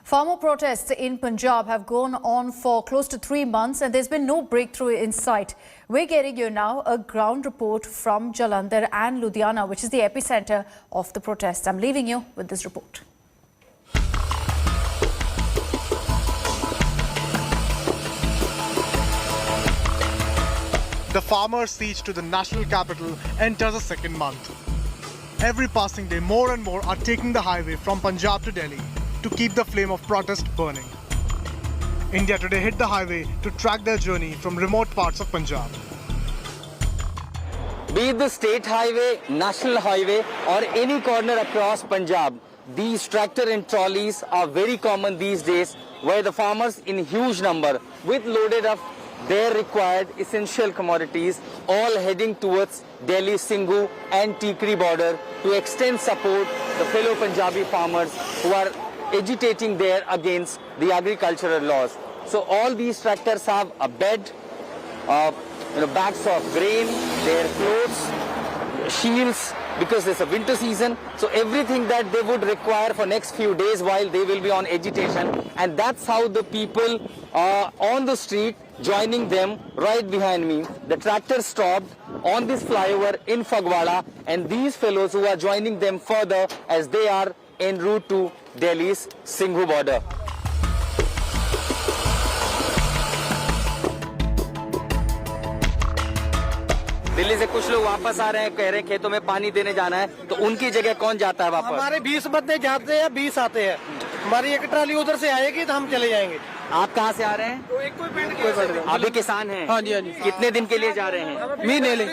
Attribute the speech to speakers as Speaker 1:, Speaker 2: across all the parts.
Speaker 1: Farmer protests in Punjab have gone on for close to 3 months and there's been no breakthrough in sight. We're getting you now a ground report from Jalandhar and Ludhiana, which is the epicenter of the protests. I'm leaving you with this report.
Speaker 2: The farmers' siege to the national capital enters a second month. Every passing day, more and more are taking the highway from Punjab to Delhi to keep the flame of protest burning. India Today hit the highway to track their journey from remote parts of Punjab.
Speaker 3: Be it the state highway, national highway or any corner across Punjab, these tractor and trolleys are very common these days, where the farmers in huge number with loaded up their required essential commodities all heading towards Delhi, Singhu and Tikri border to extend support the fellow Punjabi farmers who are agitating there against the agricultural laws. So all these tractors have a bed, bags of grain, their clothes, shields, because it's a winter season. So everything that they would require for next few days while they will be on agitation. And that's how the people are on the street joining them right behind me. The tractor stopped on this flyover in Fagwara, and these fellows who are joining them further as they are en route to Delhi's Singhu border. Delhi से कुछ लोग वापस आ रहे हैं, कह रहे हैं खेतों में पानी देने जाना है, तो उनकी जगह कौन जाता है वापस?
Speaker 4: हमारे 20 बंदे जाते हैं, 20 आते हैं। हमारी एक ट्राली उधर से आएगी तो हम चले जाएंगे।
Speaker 3: आप कहाँ से आ रहे हैं? आप भी किसान हैं?
Speaker 4: हाँ जी, हाँ जी।
Speaker 3: कितने दिन के लिए जा रहे हैं?
Speaker 4: महीने ले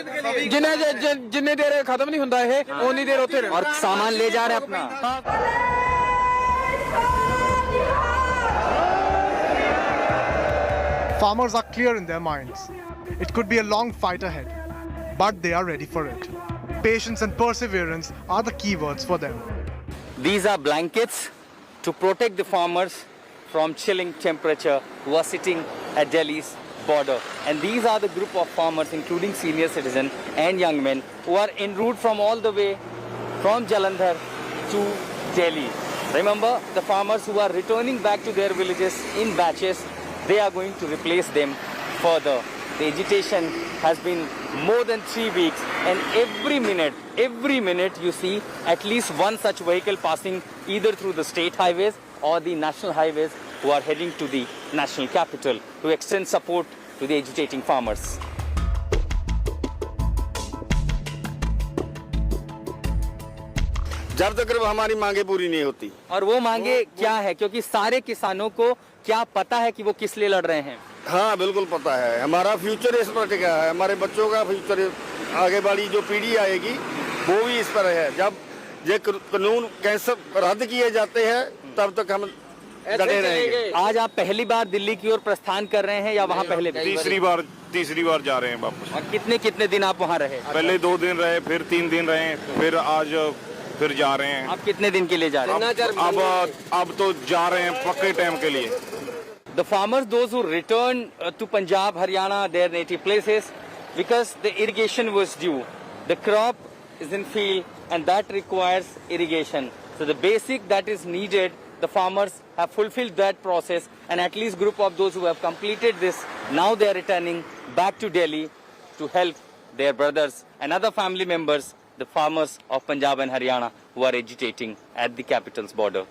Speaker 4: जिन्ने देर खत्म नहीं होता है उतनी देर होते रहे।
Speaker 3: और सामान ले जा रहे हैं अपना?
Speaker 2: Farmers are clear in their minds. It could be a long fight ahead, but they are ready for it. Patience and perseverance are the key words for them.
Speaker 3: These are blankets to protect the farmers from chilling temperature who are sitting at Delhi's border. And these are the group of farmers, including senior citizens and young men, who are en route from all the way from Jalandhar to Delhi. Remember, the farmers who are returning back to their villages in batches, they are going to replace them further. The agitation has been more than 3 weeks, and every minute you see at least one such vehicle passing either through the state highways or the national highways, who are heading to the national capital to extend support to the agitating farmers.
Speaker 5: जब तक हमारी मांगे पूरी नहीं होती।
Speaker 3: और वो मांगे क्या है, क्योंकि सारे किसानों को क्या पता है कि वो किस लिए लड़ रहे हैं?
Speaker 5: हाँ, बिल्कुल पता है। हमारा फ्यूचर इस पर टिका है, हमारे बच्चों का फ्यूचर, आगे वाली जो पीढ़ी आएगी वो भी इस पर है। जब ये कानून कैसे रद्द किए जाते हैं तब तक हम डटे रहेंगे।
Speaker 3: आज आप पहली बार दिल्ली की ओर प्रस्थान कर रहे हैं या वहाँ पहले?
Speaker 5: तीसरी बार जा रहे हैं वापस।
Speaker 3: और कितने दिन आप वहाँ रहे?
Speaker 5: पहले 2 दिन रहे, फिर 3 दिन रहे, फिर आज फिर जा रहे हैं।
Speaker 3: आप कितने दिन के लिए जा रहे हैं?
Speaker 5: अब तो जा रहे हैं पक्के टाइम के लिए।
Speaker 3: The farmers, those who return to Punjab, Haryana, their native places, because the irrigation was due. The crop is in field and that requires irrigation. So the basic that is needed, the farmers have fulfilled that process, and at least group of those who have completed this, now they are returning back to Delhi to help their brothers and other family members, the farmers of Punjab and Haryana, who are agitating at the capital's border.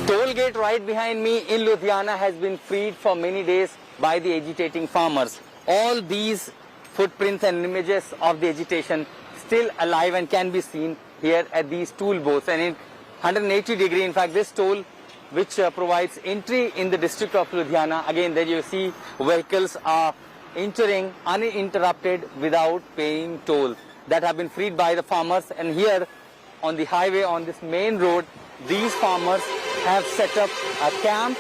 Speaker 3: Toll gate right behind me in Ludhiana has been freed for many days by the agitating farmers. All these footprints and images of the agitation still alive and can be seen here at these toll booths. And in 180 degree, in fact, this toll which provides entry in the district of Ludhiana, again there you see vehicles are entering uninterrupted without paying toll, that have been freed by the farmers. And here on the highway, on this main road, these farmers have set up a camp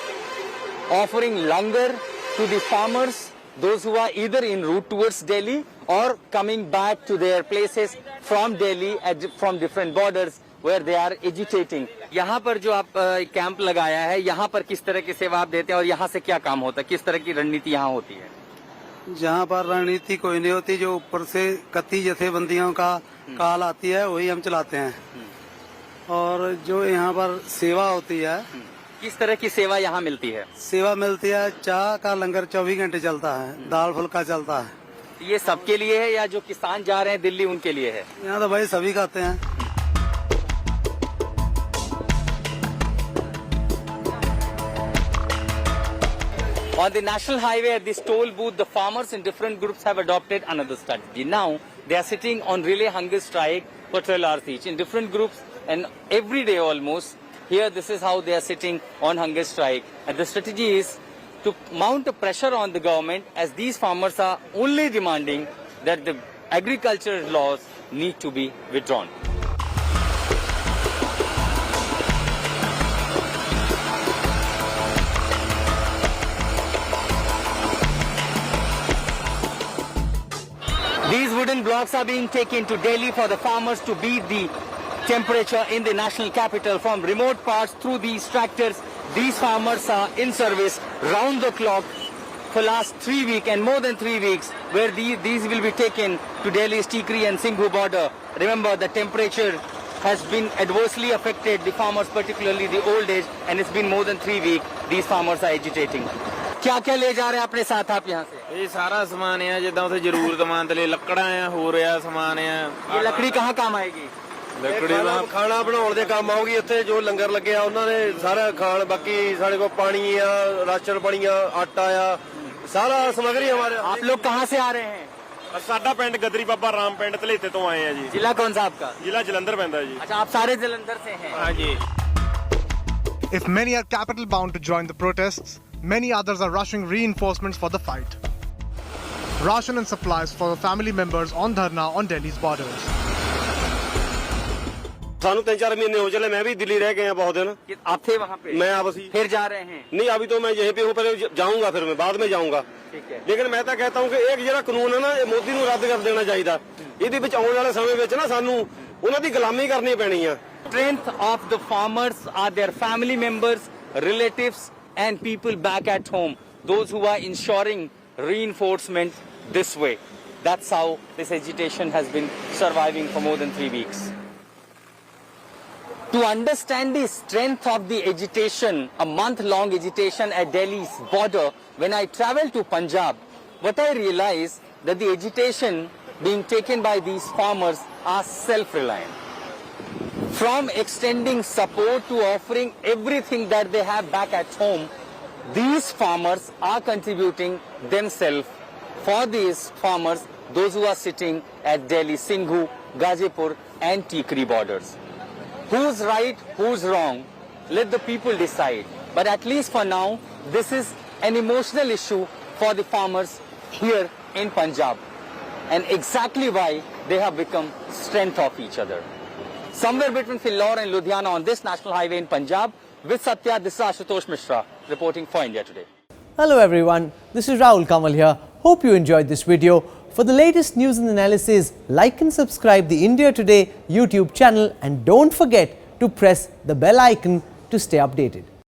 Speaker 3: offering langar to the farmers, those who are either en route towards Delhi or coming back to their places from Delhi from different borders where they are agitating. यहाँ पर जो आप camp लगाया है, यहाँ पर किस तरह की सेवा आप देते हैं और यहाँ से क्या काम होता है, किस तरह की रणनीति यहाँ होती है?
Speaker 6: जहाँ पर रणनीति कोई नहीं होती, जो ऊपर से कति जथेबंदियों का काल आती है वही हम चलाते हैं। और जो यहाँ पर सेवा होती है,
Speaker 3: किस तरह की सेवा यहाँ मिलती है?
Speaker 6: सेवा मिलती है, चाय का लंगर 24 घंटे चलता है, दाल फुल्का चलता है।
Speaker 3: ये सबके लिए है या जो किसान जा रहे हैं दिल्ली उनके लिए है?
Speaker 6: यहाँ तो भाई सभी खाते हैं।
Speaker 3: On the national highway at this toll booth, the farmers in different groups have adopted another strategy. Now they are sitting on relay hunger strike for 12 hours each in different groups, and every day almost. Here, this is how they are sitting on hunger strike. And the strategy is to mount a pressure on the government, as these farmers are only demanding that the agricultural laws need to be withdrawn. These wooden blocks are being taken to Delhi for the farmers to beat the temperature in the national capital. From remote parts through these tractors, these farmers are in service round the clock for last 3 weeks and more than 3 weeks, where these will be taken to Delhi's Tikri and Singhu border. Remember, the temperature has been adversely affected the farmers, particularly the old age, and it's been more than 3 weeks. These farmers are agitating. क्या क्या ले जा रहे हैं अपने साथ आप यहाँ से?
Speaker 7: ਇਹ ਸਾਰਾ ਸਮਾਨ ਆ ਜਿੱਦਾਂ ਉਥੇ ਜ਼ਰੂਰਤਮੰਦ ਲਈ ਲੱਕੜਾਂ ਆ, ਹੋਰ ਆ ਸਮਾਨ ਆ।
Speaker 3: ये लकड़ी कहाँ काम आएगी?
Speaker 7: ਲੱਕੜੀ ਦਾ
Speaker 4: ਖਾਣਾ ਬਣਾਉਣ ਦੇ ਕੰਮ ਆਉਗੀ। ਇੱਥੇ ਜੋ ਲੰਗਰ ਲੱਗਿਆ ਉਹਨਾਂ ਨੇ ਸਾਰਾ ਖਾਣ, ਬਾਕੀ ਸਾਡੇ ਕੋਲ ਪਾਣੀ ਆ, ਰਾਸ਼ਨ ਪਾਣੀ ਆ, ਆਟਾ ਆ, ਸਾਰਾ ਸਮਗਰੀ ਹਮਾਰੇ।
Speaker 3: आप लोग कहाँ से आ रहे हैं?
Speaker 7: ਸਾਡਾ ਪਿੰਡ ਗਦਰੀ ਬਾਬਾ ਰਾਮ ਪਿੰਡ ਧਲੇਤੇ ਤੋਂ ਆਏ ਆ ਜੀ।
Speaker 3: जिला कौन सा आपका?
Speaker 7: ਜ਼ਿਲ੍ਹਾ ਜਲੰਧਰ ਪੈਂਦਾ ਜੀ।
Speaker 3: अच्छा, आप सारे जलंधर से हैं?
Speaker 7: ਹਾਂਜੀ।
Speaker 2: If many are capital bound to join the protests, many others are rushing reinforcements for the fight. Ration and supplies for family members on dharna on Delhi's borders.
Speaker 5: ਸਾਨੂੰ 3-4 महीने हो चले, मैं भी दिल्ली रह गए हैं बहुत दिन।
Speaker 3: कि आप थे वहाँ पे?
Speaker 5: मैं आपसी
Speaker 3: फिर जा रहे हैं?
Speaker 5: नहीं, अभी तो मैं यहीं पे हूँ, पहले जाऊंगा, फिर मैं बाद में जाऊंगा।
Speaker 3: ठीक है।
Speaker 5: लेकिन मैं तो कहता हूँ कि एक ਜਿਹੜਾ ਕਾਨੂੰਨ ਹੈ ਨਾ, ਇਹ ਮੋਦੀ ਨੂੰ ਰੱਦ ਕਰ ਦੇਣਾ ਚਾਹੀਦਾ। ਇਹਦੇ ਵਿੱਚ ਆਉਣ ਵਾਲੇ ਸਮੇਂ ਵਿੱਚ ਨਾ ਸਾਨੂੰ ਉਹਨਾਂ ਦੀ ਗੁਲਾਮੀ ਕਰਨੀ ਪੈਣੀ ਆ।
Speaker 3: Strength of the farmers are their family members, relatives, and people back at home. Those who are ensuring reinforcement this way. That's how this agitation has been surviving for more than 3 weeks. To understand the strength of the agitation, a month-long agitation at Delhi's border, when I traveled to Punjab, what I realized that the agitation being taken by these farmers are self-reliant. From extending support to offering everything that they have back at home, these farmers are contributing themselves. For these farmers, those who are sitting at Delhi, Singhu, Gazipur and Tikri borders. Who's right, who's wrong, let the people decide. But at least for now, this is an emotional issue for the farmers here in Punjab. And exactly why they have become strength of each other. Somewhere between Philor and Ludhiana on this national highway in Punjab, with Satya, this is Ashutosh Mishra reporting for India Today.
Speaker 8: Hello everyone, this is Rahul Kamal here. Hope you enjoyed this video. For the latest news and analysis, like and subscribe the India Today YouTube channel and don't forget to press the bell icon to stay updated.